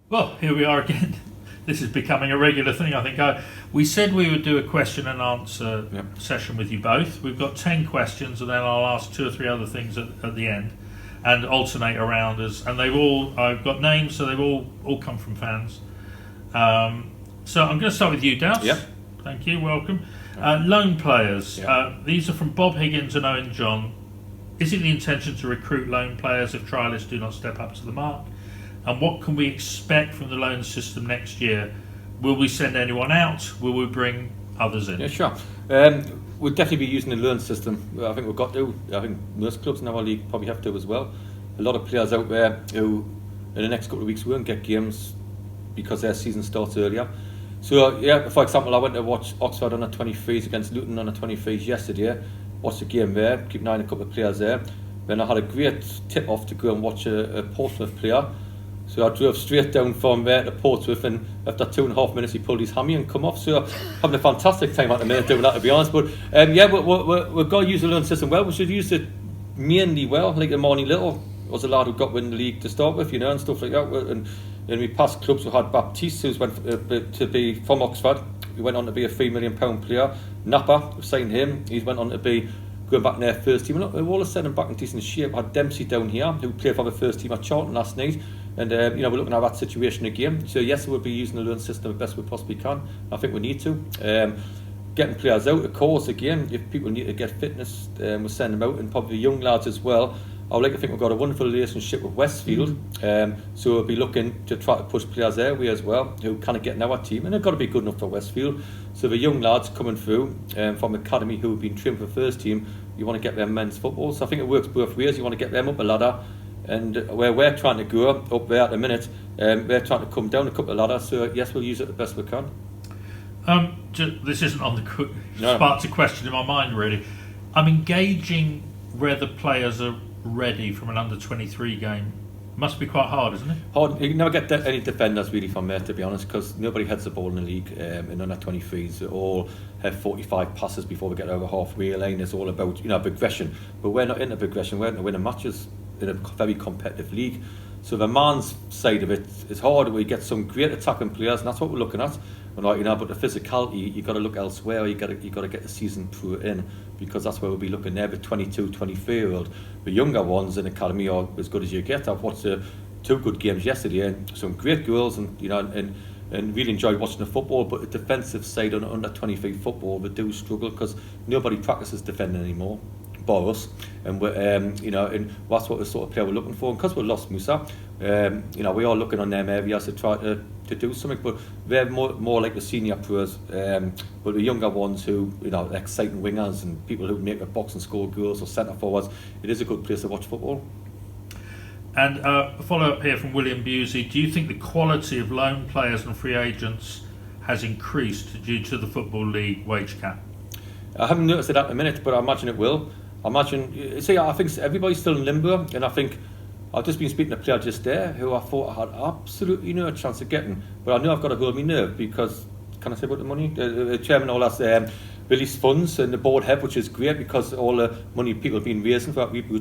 Well, here we are again. This is becoming a regular thing, I think. We said we would do a question and answer session with you both. We've got 10 questions, and then I'll ask 2 or 3 other things at the end, and alternate around us. And I've got names, so they've all come from fans. So I'm going to start with you, Dowse. Yep. Thank you. Welcome. Loan players. Yep. These are from Bob Higgins and Owen John. Is it the intention to recruit loan players if trialists do not step up to the mark? And what can we expect from the loan system next year? Will we send anyone out? Will we bring others in? Yeah, sure. We'll definitely be using the loan system. I think we've got to. I think most clubs in our league probably have to as well. A lot of players out there who, in the next couple of weeks, won't get games because their season starts earlier. So, for example, I went to watch Oxford under 23s against Luton under 23s yesterday. Watched the game there, keep an eye on a couple of players there. Then I had a great tip-off to go and watch a Portsmouth player. So I drove straight down from there to Portsmouth, and after 2.5 minutes he pulled his hammy and come off. So having a fantastic time at the minute doing that, to be honest. But we've got to use the loan system well. We should use it mainly well. Like the Marnie Little was a lad who got win the league to start with, and stuff like that. And we passed clubs who had Baptiste, who went to be from Oxford. He went on to be a £3 million player. Napa, we've signed him. He went on to be going back in their first team. We're all of a sudden back in decent shape. We had Dempsey down here, who played for the first team at Charlton last night. And we're looking at that situation again. So yes, we'll be using the loan system the best we possibly can. I think we need to. Getting players out, of course, again, if people need to get fitness, we'll send them out, and probably young lads as well. I would like to think we've got a wonderful relationship with Westfield. So we'll be looking to try to push players their way as well, who kind of get in our team. And they've got to be good enough for Westfield. So the young lads coming through from academy who have been trained for the first team, you want to get them men's football. So I think it works both ways. You want to get them up a ladder. And where we're trying to go up there at the minute, we're trying to come down a couple of ladders. So yes, we'll use it the best we can. This isn't on the sparked a question in my mind really. I'm engaging where the players are ready from an under 23 game. Must be quite hard, isn't it? Hard. You never get any defenders really from there, to be honest, because nobody heads the ball in the league in under 23s. They all have 45 passes before we get over halfway line. It's all about progression, but we're not into progression. We're into winning matches in a very competitive league. So the man's side of it is hard. We get some great attacking players, and that's what we're looking at. But the physicality, you got to look elsewhere. You got to get the season through in, because that's where we'll be looking there. The 22, 23-year-old, the younger ones in academy are as good as you get. I've watched 2 good games yesterday, and some great goals, and really enjoyed watching the football. But the defensive side on under 23 football, they do struggle because nobody practices defending anymore. Us, and and that's what the sort of player we're looking for. And because we lost Musa, we are looking on them areas to try to do something. But they're more like the senior pros, but the younger ones who exciting wingers and people who make a box and score goals or centre forwards. It is a good place to watch football. And a follow up here from William Busey. Do you think the quality of loan players and free agents has increased due to the Football League wage cap? I haven't noticed it at the minute, but I imagine it will. I think everybody's still in limbo, and I think I've just been speaking to a player just there who I thought I had absolutely no chance of getting, but I know I've got to hold my nerve because, can I say about the money? The chairman all has released funds and the board have, which is great because all the money people have been raising for that people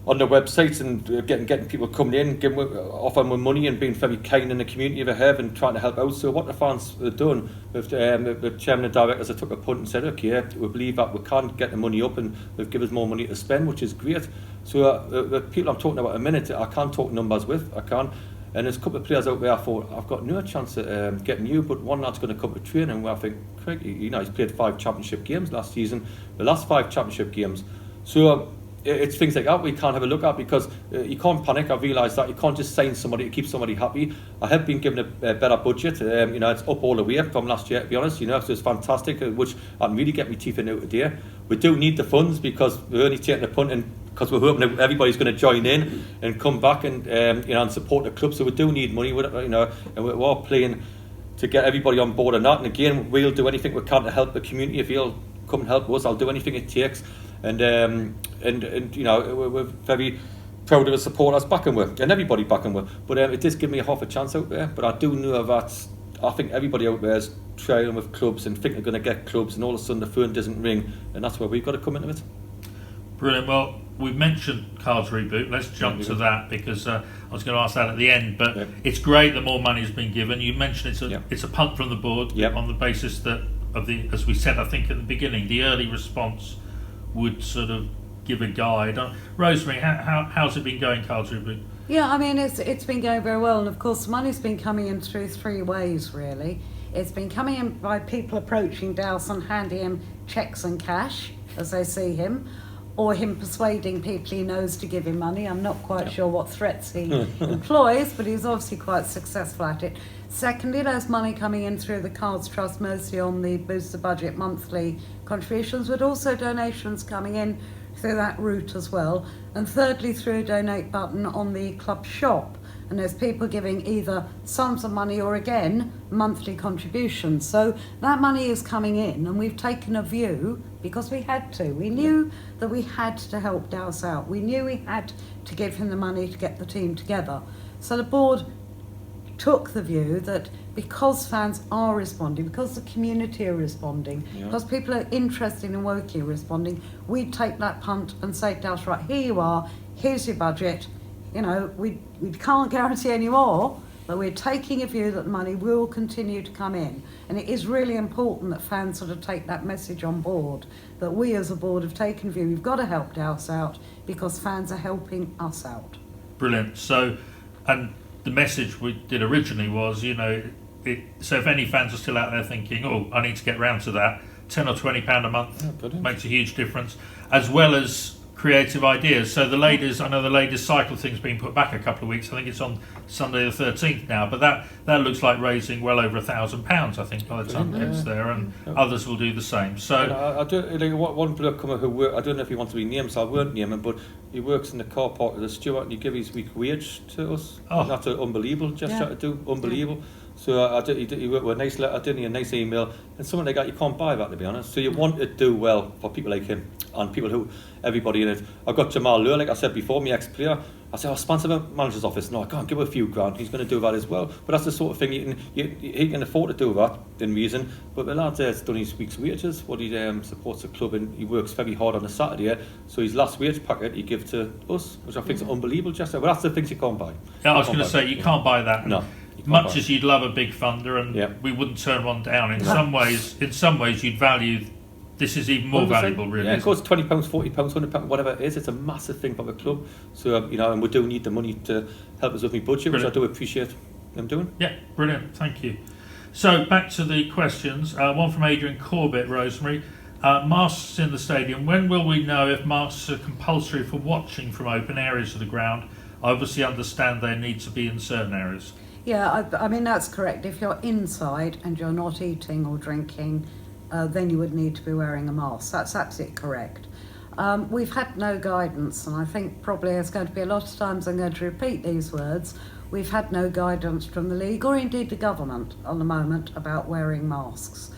on their websites and getting people coming in, offering them money and being very kind in the community they have and trying to help out. So what the fans have done, with the chairman and directors have took a punt and said, okay, we believe that we can't get the money up, and they've given us more money to spend, which is great. So the people I'm talking about a minute, I can't talk numbers with, I can't. And there's a couple of players out there I thought, I've got no chance of getting you, but one lad's going to come to training where I think, Craig, he's played 5 championship games last season, the last 5 championship games. So it's things like that we can't have a look at, because you can't panic. I realise that you can't just sign somebody to keep somebody happy. I have been given a better budget. It's up all the way from last year, to be honest. So it's fantastic, which I can really get my teeth into today. We do need the funds because we're only taking a punt, and because we're hoping that everybody's going to join in and come back and and support the club. So we do need money. And we're all playing to get everybody on board on that. And again, we'll do anything we can to help the community. If you'll come and help us, I'll do anything it takes. And we're very proud of the supporters backing with, and everybody backing with. But it does give me half a chance out there. But I do know that I think everybody out there is trailing with clubs and think they're going to get clubs, and all of a sudden the phone doesn't ring, and that's where we've got to come into it. Brilliant. Well, we've mentioned Cards Reboot. Let's jump to that because I was going to ask that at the end. But it's great that more money has been given. You mentioned it's a punt from the board on the basis that as we said, I think at the beginning, the early response would sort of give a guide. Rosemary, how's it been going, Cards Reboot? Yeah, I mean, it's been going very well, and of course the money's been coming in through three ways really. It's been coming in by people approaching Dowse and handing him cheques and cash as they see him, or him persuading people he knows to give him money. I'm not quite sure what threats he employs, but he's obviously quite successful at it. Secondly, there's money coming in through the Cards Trust, mostly on the Boost the Budget monthly contributions, but also donations coming in through that route as well. And thirdly, through a donate button on the club shop. And there's people giving either sums of money or, again, monthly contributions. So that money is coming in, and we've taken a view because we had to. We knew that we had to help Dowse out. We knew we had to give him the money to get the team together. So the board took the view that because fans are responding, because the community are responding, because people are interested in working responding, we'd take that punt and say to Dowse, right, here you are, here's your budget. You know, we can't guarantee any more, but we're taking a view that the money will continue to come in. And it is really important that fans sort of take that message on board, that we as a board have taken a view, we've got to help Dowse out because fans are helping us out. Brilliant. So, and the message we did originally was, so if any fans are still out there thinking, oh, I need to get round to that, £10 or £20 a month makes a huge difference, as well as creative ideas. So I know the ladies cycle thing's been put back a couple of weeks. I think it's on Sunday the 13th now, but that looks like raising well over £1,000, I think, by the time it gets there, and others will do the same. So I do one bloke who work. I don't know if he wants to be named, so I won't name him, but he works in the car park with the steward, and he gives his week wage to us. That's unbelievable. To do unbelievable. So he worked with a nice letter, didn't he? A nice email, and something like that. You can't buy that, to be honest. So you want to do well for people like him and people who everybody in it. I've got Jamal Lure, like I said before, my ex-player. I said, sponsor the manager's office. No, I can't give him a few grand. He's going to do that as well. But that's the sort of thing he can afford to do that, in reason. But the lad there's done his week's wages. What he supports the club, and he works very hard on a Saturday. So his last wage packet he gives to us, which I think is unbelievable. But that's the things you can't buy. Yeah, I was going to say, you can't buy that. No. Much as you'd love a big funder, and we wouldn't turn one down. In some ways, you'd value. This is even more valuable, really. Yeah, it costs £20, £40, £100, whatever it is. It's a massive thing for the club. So and we do need the money to help us with my budget, which I do appreciate them doing. Yeah, brilliant. Thank you. So back to the questions. One from Adrian Corbett, Rosemary. Masks in the stadium. When will we know if masks are compulsory for watching from open areas of the ground? I obviously understand they need to be in certain areas. Yeah, I mean, that's correct. If you're inside and you're not eating or drinking, then you would need to be wearing a mask. That's absolutely correct. We've had no guidance, and I think probably there's going to be a lot of times I'm going to repeat these words. We've had no guidance from the league or indeed the government at the moment about wearing masks.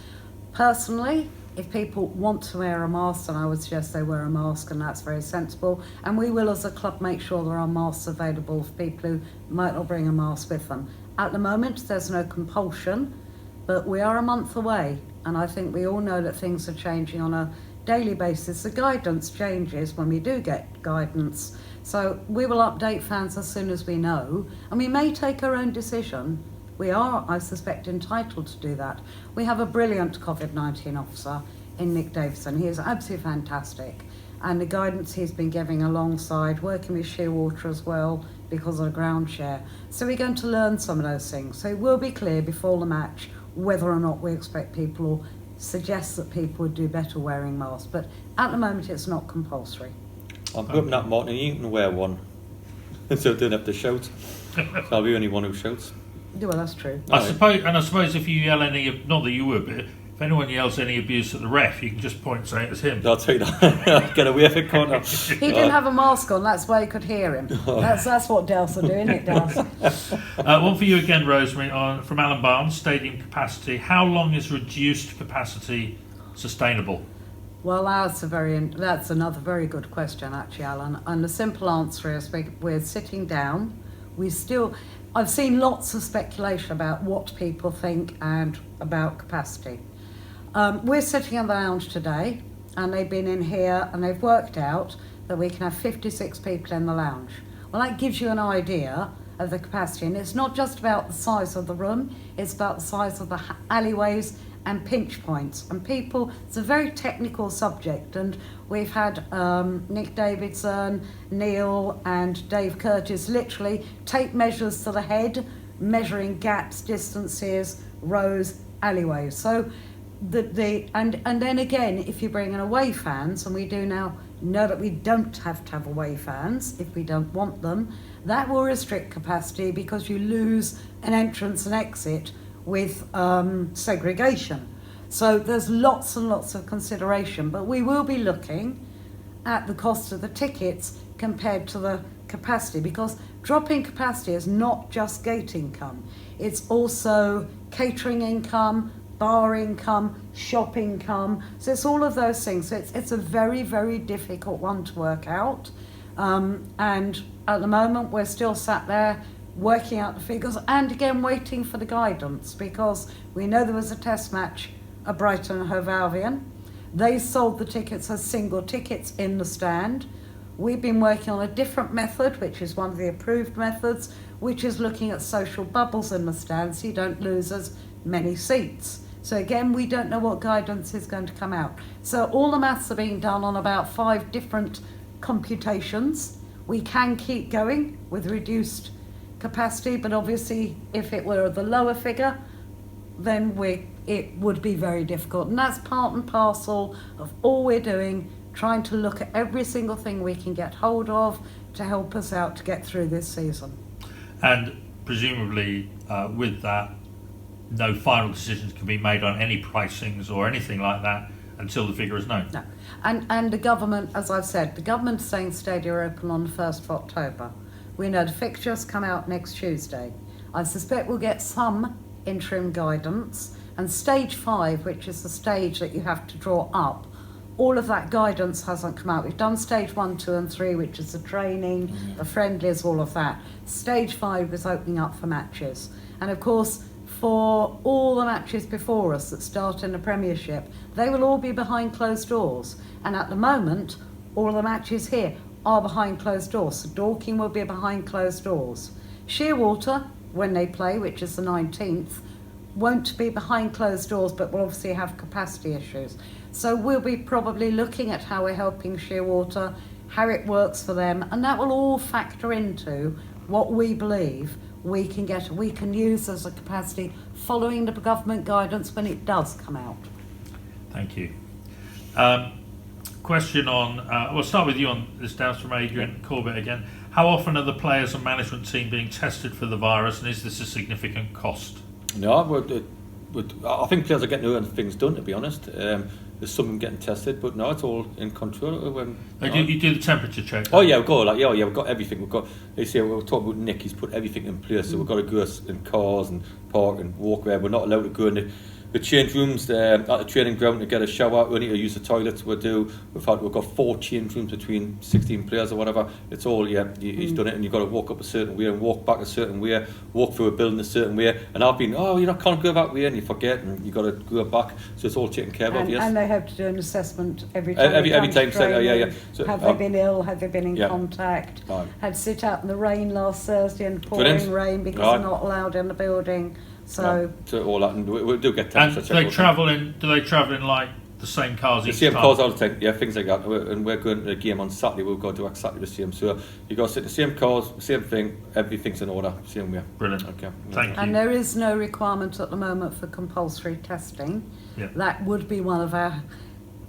Personally, if people want to wear a mask, then I would suggest they wear a mask, and that's very sensible. And we will, as a club, make sure there are masks available for people who might not bring a mask with them. At the moment, there's no compulsion, but we are a month away, and I think we all know that things are changing on a daily basis. The guidance changes when we do get guidance. So we will update fans as soon as we know, and we may take our own decision. We are, I suspect, entitled to do that. We have a brilliant COVID-19 officer in Nick Davison. He is absolutely fantastic. And the guidance he's been giving alongside, working with Shearwater as well, because of the ground share. So we're going to learn some of those things. So it will be clear before the match whether or not we expect people or suggest that people would do better wearing masks. But at the moment, it's not compulsory. I'm hoping that, Martin, you can wear one. So I don't have to shout. So I'll be the only one who shouts. Yeah, well, that's true. I suppose if you yell not that you would, but if anyone yells any abuse at the ref, you can just point and say it was him. I'll take that. Get away from it, can't I? He didn't have a mask on, that's why you could hear him. That's what Dowse are doing, it Dowse. One for you again, Rosemary, from Alan Barnes, stadium capacity. How long is reduced capacity sustainable? Well, that's another very good question, actually, Alan. And the simple answer is we're sitting down. I've seen lots of speculation about what people think and about capacity. We're sitting in the lounge today, and they've been in here and they've worked out that we can have 56 people in the lounge. Well, that gives you an idea of the capacity, and it's not just about the size of the room, it's about the size of the alleyways and pinch points. And people, it's a very technical subject, and we've had Nick Davidson, Neil and Dave Curtis literally take measures to the head, measuring gaps, distances, rows, alleyways. So and then again, if you bring in away fans, and we do now know that we don't have to have away fans if we don't want them, that will restrict capacity because you lose an entrance and exit with segregation. So there's lots and lots of consideration, but we will be looking at the cost of the tickets compared to the capacity, because dropping capacity is not just gate income, it's also catering income, bar income, shop income. So it's all of those things. So it's a very, very difficult one to work out. And at the moment, we're still sat there working out the figures and again waiting for the guidance, because we know there was a test match at Brighton and Hove Albion. They sold the tickets as single tickets in the stand. We've been working on a different method, which is one of the approved methods, which is looking at social bubbles in the stand so you don't lose as many seats. So again, we don't know what guidance is going to come out. So all the maths are being done on about 5 different computations. We can keep going with reduced capacity, but obviously if it were the lower figure, then it would be very difficult. And that's part and parcel of all we're doing, trying to look at every single thing we can get hold of to help us out to get through this season. And presumably with that, no final decisions can be made on any pricings or anything like that until the figure is known. No. And the government, as I've said, the government is saying stadia are open on the 1st of October. We know the fixtures come out next Tuesday. I suspect we'll get some interim guidance, and stage 5, which is the stage that you have to draw up, all of that guidance hasn't come out. We've done stage 1, 2 and 3, which is the training, the friendlies, all of that. Stage 5 is opening up for matches. And of course, for all the matches before us that start in the Premiership, they will all be behind closed doors. And at the moment, all the matches here are behind closed doors. So Dorking will be behind closed doors. Shearwater, when they play, which is the 19th, won't be behind closed doors, but will obviously have capacity issues. So we'll be probably looking at how we're helping Shearwater, how it works for them, and that will all factor into what we believe we can use as a capacity following the government guidance when it does come out. Thank you. Question on, we'll start with you on this, Dowse, from Adrian Corbett again. How often are the players and management team being tested for the virus, and is this a significant cost? No, I think players are getting their own things done, to be honest. There's some of them getting tested, but no, it's all in control. You do the temperature check? Oh yeah, we've got everything. We've got. They say we're talking about Nick. He's put everything in place. So we've got to go in cars and park and walk where we're not allowed to go in the change rooms at the training ground to get a shower. We need to use the toilets. We've got 4 change rooms between 16 players or whatever. It's all he's done it, and you've got to walk up a certain way and walk back a certain way, walk through a building a certain way. And I've been, can't go that way, and you forget, and you got to go back. So it's all taken care of. Yes. And they have to do an assessment every time. Every time. So, have they been ill? Have they been in contact? Had to sit out in the rain last Thursday and pouring rain because they're not allowed in the building. So all that, and we do get temperature. And do they travel in like the same cars each time? The same cars all the time, yeah, things like that. And we're going to a game on Saturday, we've got to do exactly the same. So you got to sit in the same cars, same thing, everything's in order, same way. Brilliant. Okay. Thank you. And there is no requirement at the moment for compulsory testing. Yeah. That would be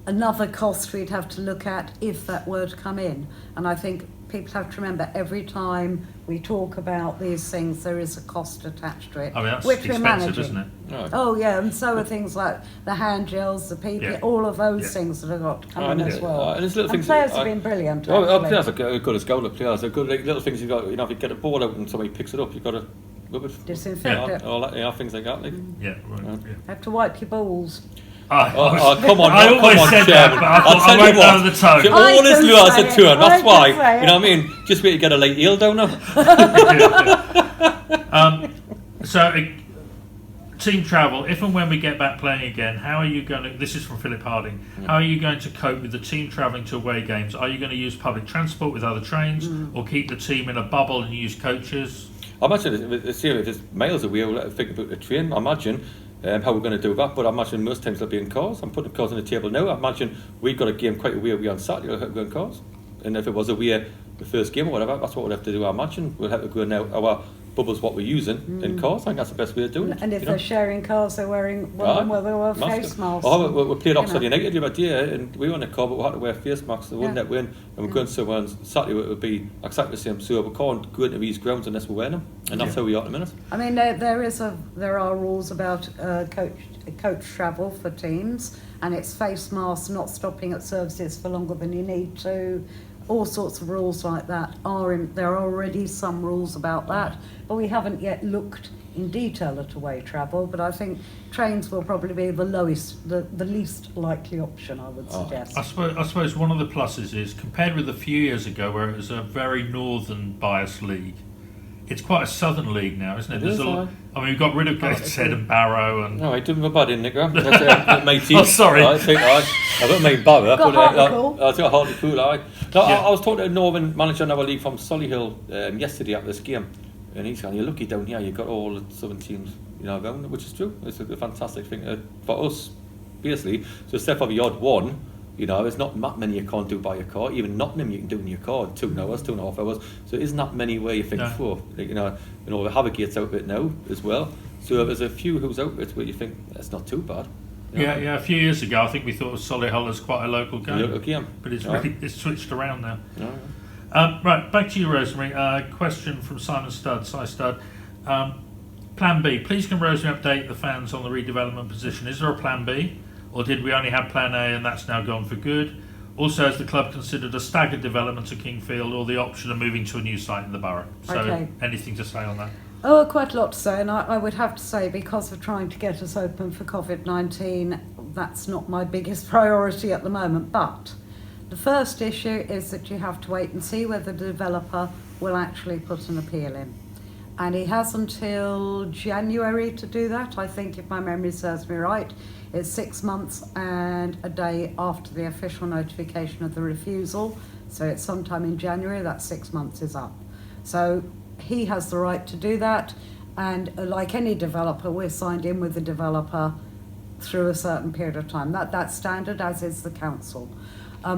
another cost we'd have to look at if that were to come in. And I think people have to remember every time we talk about these things, there is a cost attached to it, I mean, that's which we're expensive, managing. isn't it? Oh yeah, and so are things like the hand gels, the PP, all of those things that have got to come in as well. And players have been brilliant. Players are good as goal. Players are good. Like, little things you got. If you get a ball out and somebody picks it up, you got to rub it, disinfect it, all that, things like that. Like. Have to wipe your balls. Come on! I always said that, but I won't know the tone. All this lures a turn. That's why. You know what I mean? Just wait to get a light eel down now. So team travel, if and when we get back playing again, how are you going to, this is from Philip Harding, how are you going to cope with the team travelling to away games? Are you going to use public transport with other trains or keep the team in a bubble and use coaches? I imagine if it's miles away, we'll think about the train. I imagine how we're going to do that, but I imagine most times they'll be in cars. I'm putting cars on the table now. I imagine we've got a game quite away on Saturday, we'll have to go in cars. And if it was away the first game or whatever, that's what we'll have to do. I imagine we'll have to go now our bubbles what we're using in cars. I think that's the best way of doing it. And if they're sharing cars, they're wearing one where they wear face masks. Oh, we played Oxford United the other day, and we were in a car, but we had to wear face masks. They wouldn't let win, and we're going somewhere on Saturday. It would be exactly the same. So we can't go into these grounds unless we're wearing them, and that's how we are at the minute. I mean, there are rules about coach travel for teams, and it's face masks, not stopping at services for longer than you need to. All sorts of rules like that there are already some rules about that, but we haven't yet looked in detail at away travel. But I think trains will probably be the least likely option, I would suggest. I suppose one of the pluses is, compared with a few years ago where it was a very northern biased league, it's quite a southern league now, isn't it? I mean, we've got rid of Gateshead and Barrow and... No, I didn't my bad in, Nick. That's my team. Oh, sorry. I don't mean Barrow, but Hartlepool. I think Hartlepool. I was talking to a Northern manager in our league from Solihull yesterday after this game, and he's saying, you're lucky down here, you've got all the southern teams, around, which is true. It's a fantastic thing for us, basically. So except for the odd one, there's not that many you can't do by your car. Even Nottingham you can do in your car in 2 hours, 2.5 hours. So it isn't that many where you think for. Like, the Havergate's out it now as well. So there's a few who's out it where you think that's not too bad. Yeah. A few years ago, I think we thought of Solihull as quite a local game. But it's switched around now. Right, back to you, Rosemary. Question from Simon Studd. Plan B. Please can Rosemary update the fans on the redevelopment position? Is there a plan B? Or did we only have plan A and that's now gone for good? Also, has the club considered a staggered development at Kingfield or the option of moving to a new site in the borough? So, anything to say on that? Oh, quite a lot to say, and I would have to say, because of trying to get us open for COVID-19, that's not my biggest priority at the moment. But the first issue is that you have to wait and see whether the developer will actually put an appeal in. And he has until January to do that. I think, if my memory serves me right, it's 6 months and a day after the official notification of the refusal. So it's sometime in January, that 6 months is up. So he has the right to do that. And like any developer, we're signed in with the developer through a certain period of time. That's standard, as is the council.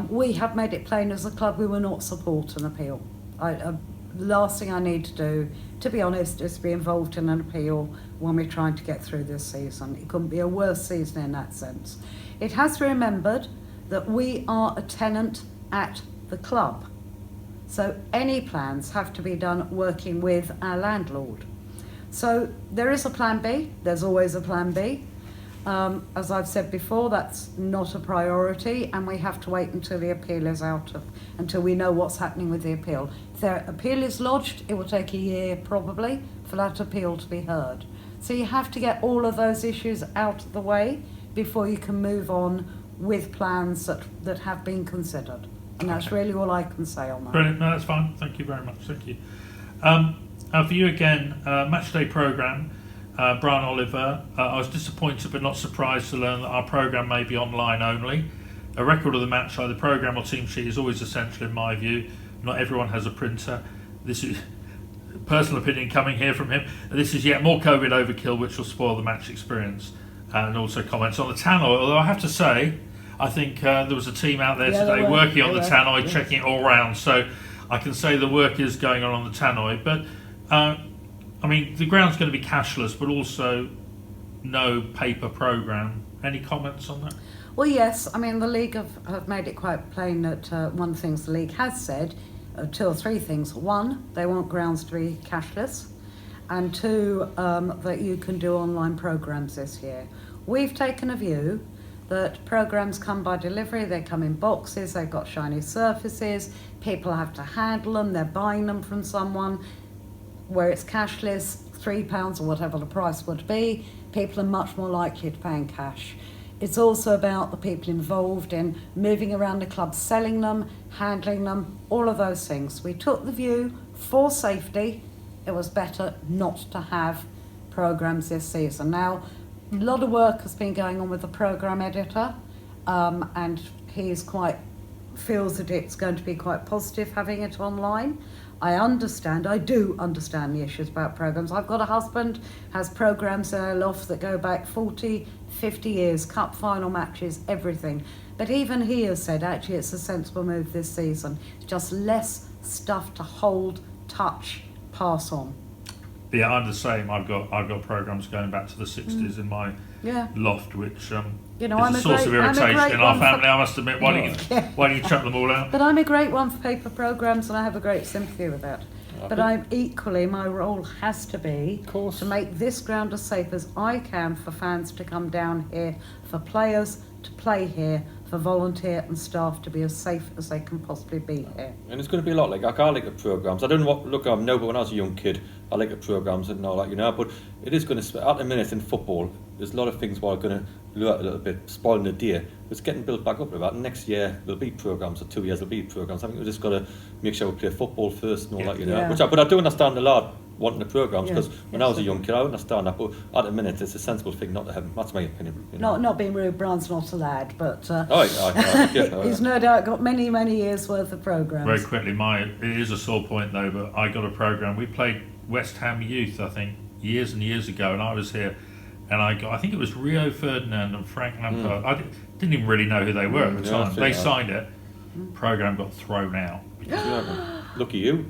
We have made it plain as a club we will not support an appeal. The last thing I need to do, to be honest, is be involved in an appeal when we're trying to get through this season. It couldn't be a worse season in that sense. It has remembered that we are a tenant at the club. So any plans have to be done working with our landlord. So there is a plan B, there's always a plan B. As I've said before, that's not a priority, and we have to wait until the appeal is until we know what's happening with the appeal. If their appeal is lodged, it will take a year probably for that appeal to be heard. So you have to get all of those issues out of the way before you can move on with plans that have been considered. And that's really all I can say on that. Brilliant, no, that's fine. Thank you very much, thank you. For you again, Matchday programme. Brian Oliver, I was disappointed but not surprised to learn that our programme may be online only. A record of the match, either programme or team sheet, is always essential in my view. Not everyone has a printer. This is personal opinion coming here from him. This is yet more COVID overkill which will spoil the match experience. And also comments on the tannoy, although I have to say, I think there was a team out there today working on the tannoy, checking it all round. So I can say the work is going on the tannoy. But I mean, the ground's going to be cashless, but also no paper programme. Any comments on that? Well, yes. I mean, the league have made it quite plain that one of the things the league has said, 2 or 3 things. 1, they want grounds to be cashless, and 2, that you can do online programmes this year. We've taken a view that programmes come by delivery, they come in boxes, they've got shiny surfaces, people have to handle them, they're buying them from someone. Where it's cashless, £3 or whatever the price would be, people are much more likely to pay in cash. It's also about the people involved in moving around the club, selling them, handling them, all of those things. We took the view, for safety, it was better not to have programmes this season. Now, a lot of work has been going on with the programme editor, and he's feels that it's going to be quite positive having it online. I do understand the issues about programmes. I've got a husband, has programmes in our loft that go back 40, 50 years, cup final matches, everything. But even he has said, actually, it's a sensible move this season. Just less stuff to hold, touch, pass on. Yeah, I'm the same. I've got programmes going back to the 60s in my loft, which is a source of irritation in our family, I must admit. Why don't you chuck them all out? But I'm a great one for paper programmes, and I have a great sympathy with that. But my role has to be to make this ground as safe as I can for fans to come down here, for players to play here, for volunteer and staff to be as safe as they can possibly be here. And it's going to be a lot I like the programmes. I don't look at them now, but when I was a young kid, I like the programmes and all that, but it is going to, at the minute in football, there's a lot of things where I'm going to look a little bit, spoiling the day. It's getting built back up with that. Next year, there'll be programmes, or 2 years, there'll be programmes. I think we've just got to make sure we play football first and all that, Yeah. But I do understand a lot wanting the programmes, because when I was a young kid, I understand that, but at the minute, it's a sensible thing not to have them. That's my opinion. Not being rude, Brian's not a lad, but he's no doubt got many, many years' worth of programmes. Very quickly, it is a sore point though, but I got a programme. We played West Ham Youth, I think, years and years ago, and I was here, and I think it was Rio Ferdinand and Frank Lampard. I didn't even really know who they were at the time. They signed it. Programme got thrown out. Lucky you.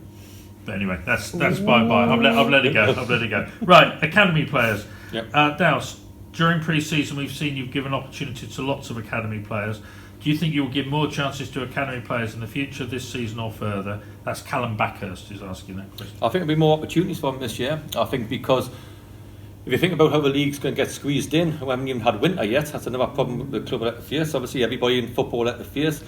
But anyway, that's bye-bye. I've let it go. Right, academy players. Yep. Dowse, during pre-season we've seen you've given opportunity to lots of academy players. Do you think you will give more chances to academy players in the future, this season or further? That's Callum Backhurst who's asking that question. I think there'll be more opportunities for them this year. I think because if you think about how the league's going to get squeezed in, we haven't even had winter yet. That's another problem the club will have to face. Obviously, everybody in football will have to face.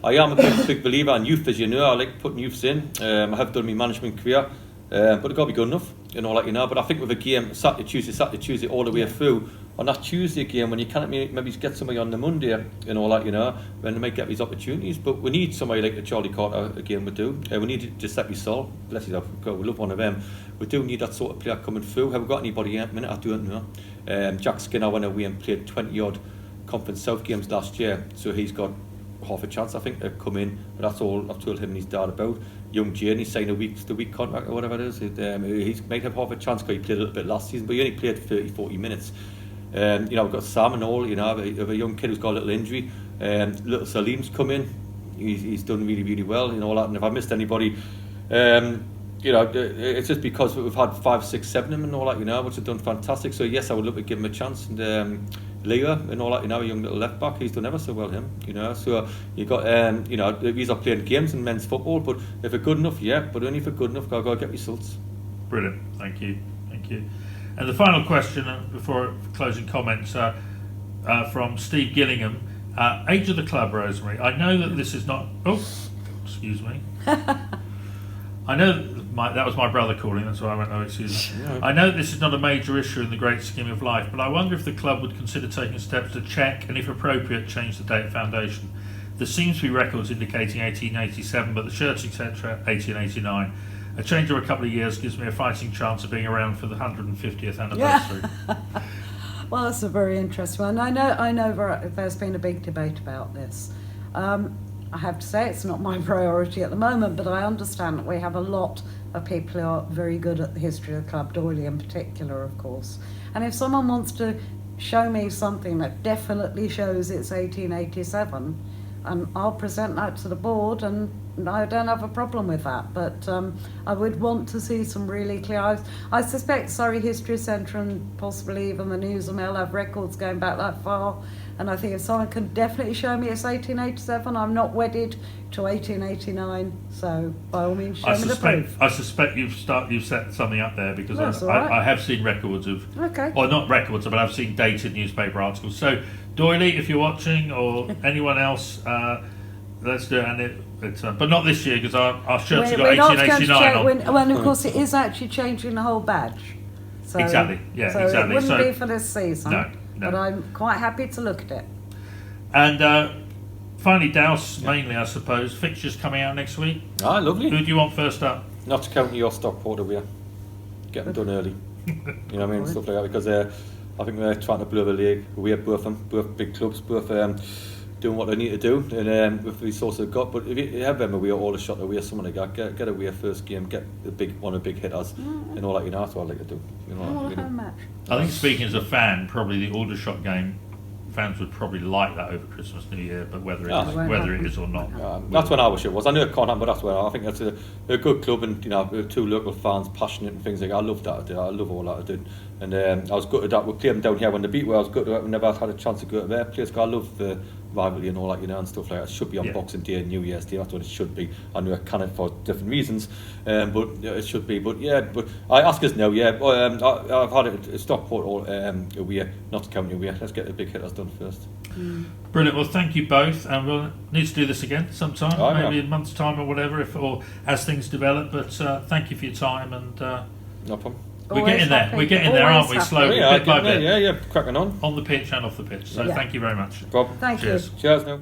I am a big believer in youth, as you know. I like putting youths in. I have done my management career, but it's got to be good enough, But I think with a game Saturday, Tuesday, all the way through, on that Tuesday game, when you can't maybe get somebody on the Monday, when they might get these opportunities. But we need somebody like the Charlie Carter again. We do. We need Giuseppe Sol. Bless his heart. We love one of them. We do need that sort of player coming through. Have we got anybody yet? A minute, I don't know. Jack Skinner went away and played 20-odd Conference South games last year, so he's got half a chance, I think, to come in. But that's all I've told him and his dad about. Young Jane, he's signed the week contract or whatever it is. He might have half a chance because he played a little bit last season, but he only played 30-40 minutes. We've got Sam and all, a young kid who's got a little injury. Little Salim's come in. He's done really, really well, all that. And if I missed anybody, it's just because we've had 5, 6, 7 of them and all that, which have done fantastic. So yes, I would love to give him a chance. And Leo and all that, a young little left back, he's done ever so well, him, So you got, these are playing games in men's football, but if they're good enough, but only if they're good enough, got to get results. Brilliant, thank you. And the final question before closing comments from Steve Gillingham. Age of the club, Rosemary. I know that this is not. Oh, excuse me. I know that was my brother calling, that's why I went, oh, excuse me. I know that this is not a major issue in the great scheme of life, but I wonder if the club would consider taking steps to check and, if appropriate, change the date of foundation. There seems to be records indicating 1887, but the church, etc., 1889. A change of a couple of years gives me a fighting chance of being around for the 150th anniversary. Well, that's a very interesting one. I know there's been a big debate about this. I have to say it's not my priority at the moment, but I understand that we have a lot of people who are very good at the history of the club, Doyley in particular, of course. And if someone wants to show me something that definitely shows it's 1887, and I'll present that to the board, and I don't have a problem with that. But I would want to see some really clear. I suspect Surrey History Centre and possibly even the News and Mail have records going back that far. And I think if someone can definitely show me it's 1887, I'm not wedded to 1889. So by all means, show me the proof. I suspect you've set something up there, because I have seen records of. Okay. Well, not records, but I've seen dated newspaper articles. So Doyley, if you're watching, or anyone else, let's do it. But not this year, because our shirts have got 1889 on. When of course it is actually changing the whole badge. So, exactly. Yeah. So exactly. it wouldn't be for this season. No. But I'm quite happy to look at it. And finally, Dowse, mainly, I suppose. Fixtures coming out next week. Lovely. Who do you want first up? Not to count your Stockport away. Get them done early. You know what I mean? Stuff like that, because I think they're trying to blow the league. We have both big clubs, both doing what they need to do, and with the resources they've got. But if you have them away, all a shot away, someone like that, get away first game, get one of the big hitters, and all that. That's what I like to do. Home match. I think speaking as a fan, probably the Aldershot game, fans would probably like that over Christmas, New Year, but whether it is or not. That's when I wish it was. I know it can't happen, but that's where I think that's a good club, and two local fans, passionate and things like that. I love that. I love all that I did, and I was gutted that we played them down here when they beat where I was gutted that we never had a chance to go to their place. I love the rivalry and all that, and stuff like that. It should be on Boxing Day and New Year's Day. That's what it should be. I know I can't for different reasons, but it should be. But I ask us now. I've had it at Stockport all away, not counting away. Let's get the big hitters done first. Brilliant. Well, thank you both, and we'll need to do this again sometime, maybe in a month's time or whatever, or as things develop. But thank you for your time, and no problem. We're getting there. We're getting there, aren't we? Slowly, bit by bit. Cracking on the pitch and off the pitch. So thank you very much. No problem. Thank you. Cheers. Now.